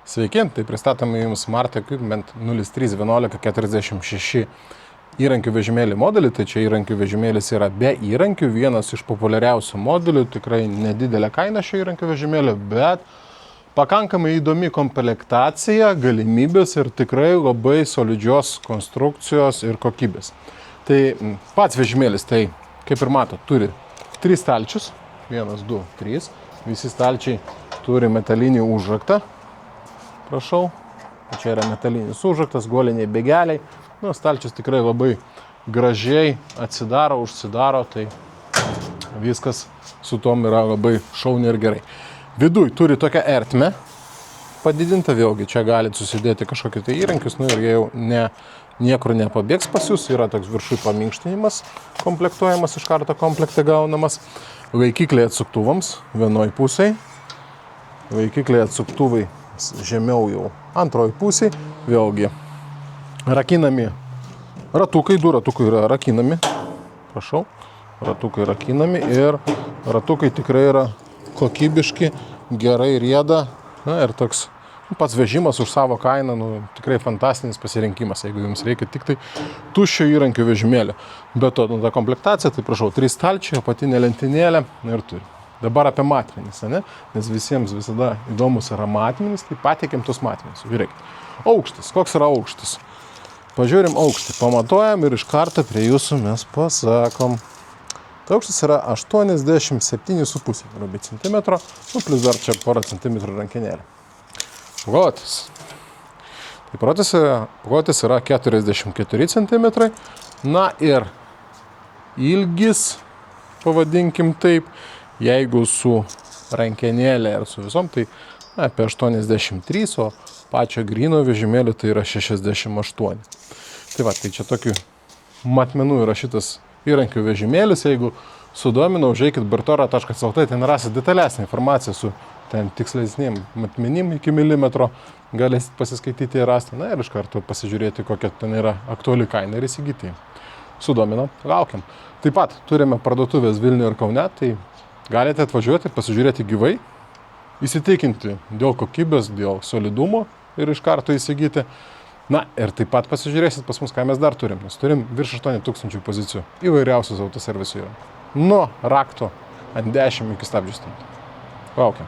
Sveiki, tai pristatome Jums Smart Equipment 031146 įrankių vežimėlį modelį. Tai čia įrankių vežimėlis yra be įrankių, vienas iš populiariausių modelių, tikrai nedidelė kaina šio įrankių vežimėlio, bet pakankamai įdomi komplektacija, galimybės ir tikrai labai solidžios konstrukcijos ir kokybės. Tai pats vežimėlis, tai kaip ir mato, turi 3 stalčius, 1, 2, 3, visi stalčiai turi metalinį užraktą. Prašau, čia yra metalinis užraktas, goliniai bėgeliai. Nu, stalčius tikrai labai gražiai atsidaro, užsidaro, tai viskas su tom yra labai šauniai ir gerai. Viduj turi tokią ertmę padidintą, vėlgi čia galite susidėti kažkokį tai įrankius, nu ir jie jau niekur nepabėgs pas jūs, yra toks viršui paminkštinimas komplektuojamas, iš karto komplekte gaunamas. Laikikliai atsuktuvams vienoj pusėj, laikikliai atsuktuvai žemiau jau antroj pusėj, vėlgi rakinami ratukai, 2 ratukai yra rakinami, prašau, ratukai rakinami ir ratukai tikrai yra kokybiški, gerai rieda, na ir toks pats vežimas už savo kainą, nu, tikrai fantastinis pasirinkimas, jeigu jums reikia tik tai tuščio įrankių vežimėlio. Be to, ta komplektacija, tai prašau, 3 stalčiai, apatinė lentynėlė ir turi. Dabar apie matmenis, ne? Nes visiems visada įdomus yra matmenis, tai pateikiam tus matmenis. Žiūrėkit, aukštis, koks yra aukštis? Pažiūrim aukštį, pamatuojam ir iš karto prie jūsų mes pasakom. Tai aukštis yra 87,5 centimetro, nu, plus dar čia porą centimetrų rankenėlė. Plotis. Tai plotis yra 44 centimetrai, na ir ilgis, pavadinkim taip, jeigu su rankenėlė ir su visom, tai apie 83, o pačio gryno vežimėlio tai yra 68. Tai va, tai čia tokių matmenų yra šitas įrankių vežimėlis. Jeigu sudomina, užeikit bertora.lt, ten rasit detalesnę informaciją su ten tikslesnėm matmenim iki milimetro, galėsit pasiskaityti ir rasti, na ir iš karto pasižiūrėti, kokia ten yra aktuali kaina ir įsigyti. Sudomino, laukiam. Taip pat turime parduotuvės Vilniuje ir Kaune, tai galite atvažiuoti, pasižiūrėti gyvai, įsitikinti dėl kokybės, dėl solidumo ir iš karto įsigyti. Na ir taip pat pasižiūrėsit pas mus, ką mes dar turim. Mes turim virš 8000 pozicijų įvairiausius autoservisų yra. Nuo rakto ant 10 iki stabdžių stabdžių. Laukiam.